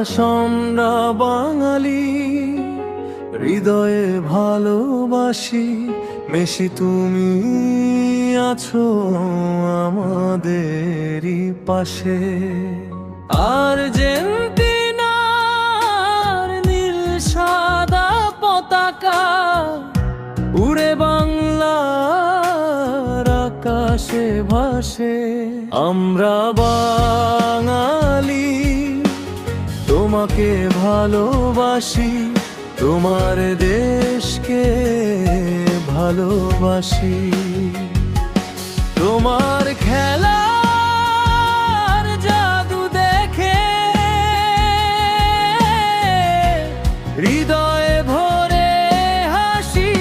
আকাশ আমরা বাঙালি, হৃদয়ে ভালোবাসি। মেসি তুমি আছো আমাদেরই পাশে। আর্জেন্টিনার নীল সাদা পতাকা উড়ে বাংলার আকাশে ভাসে। আমরা বাঙালি, তোমাকে ভালোবাসি, তোমার দেশকে ভালোবাসি। তোমার খেলার জাদু দেখে হৃদয়ে ভরে হাসি।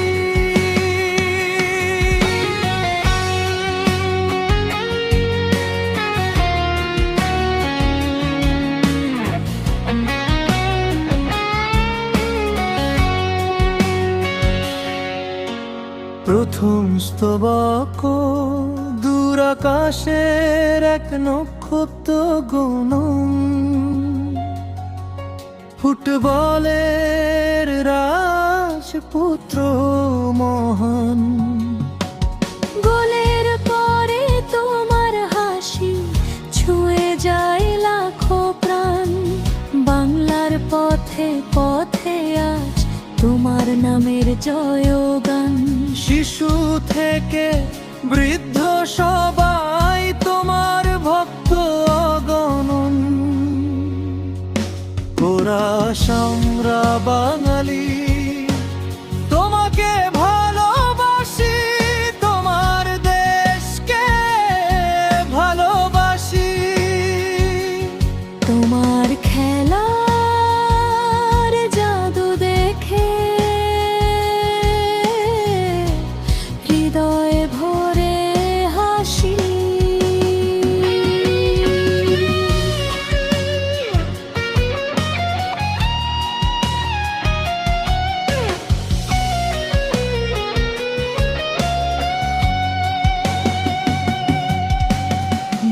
প্রথম স্তবক দূর আকাশের এক নক্ষত্র গণন, ফুটবলের রাজপুত্র মহান। গোলের পরে তোমার হাসি ছুঁয়ে যায় লাখো প্রাণ। বাংলার পথে পথে আজ তোমার নামের জয়গান। শিশু থেকে বৃদ্ধ সবাই তোমার ভক্ত অগণন। কোরাস আমরা বাঙালি, তোমাকে ভালোবাসি, তোমার দেশকে ভালোবাসি। তোমার খেলার জাদু দেখে হৃদয়ে ভরে হাসি।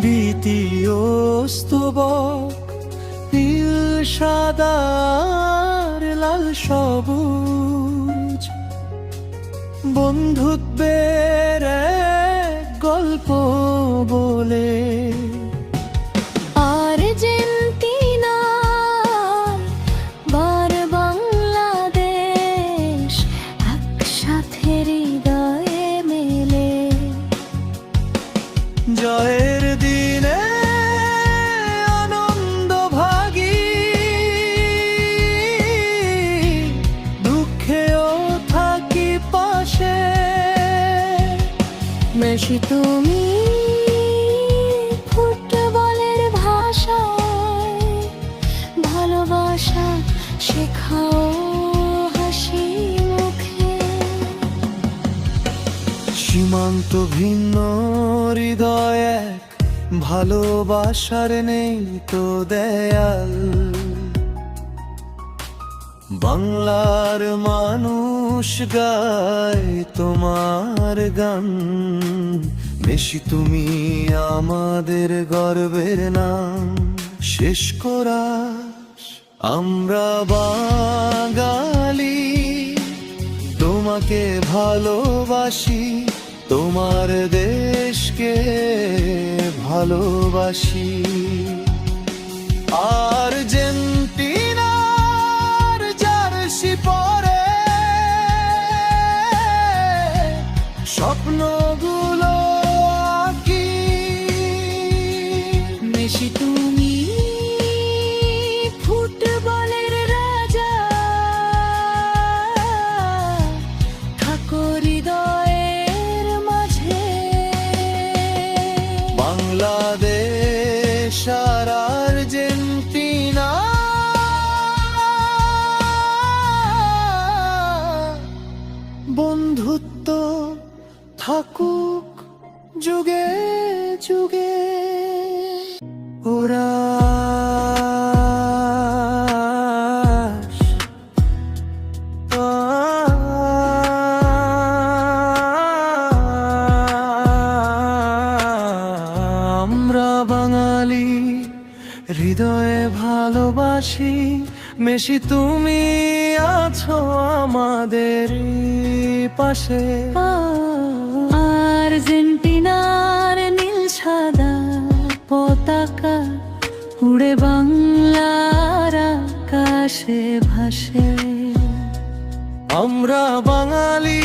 দ্বিতীয় স্তবক নীল সাদার লাল সবুজ, বন্ধুত্বের এক গল্প বলে। আর্জেন্টিনা বার বাংলাদেশ একসাথে হৃদয়ে মেলে। জয়ের দিনে আনন্দ ভাগী, দুঃখেও থাকি পাশে। মেসি তুমি ফুটবলের ভাষায় ভালোবাসা শেখাও হাসি মুখে। সীমান্ত ভিন্ন হৃদয় এক, ভালোবাসার নেই তো দেয়াল। বাংলার মানুষ গায় তোমার গান। মেসি তুমি আমাদের গর্বের নাম। শেষ কোরাস আমরা বাঙালি, তোমাকে ভালোবাসি, তোমার দেশকে ভালোবাসি। আর্জেন্টিনার জার্সি পরে স্বপ্নগুলো আঁকি। মেসি তুমি ফুটবলের রাজা, থাকো হৃদয়ের মাঝে। বাংলাদেশ আর আর্জেন্টিনা হৃদয়ে ভালোবাসি, মেশি তুমি আছো আমাদের পাশে। আর্জেন্টিনার নীল সাদা পতাকা উড়ে বাংলার আকাশে ভাসে। আমরা বাঙালি।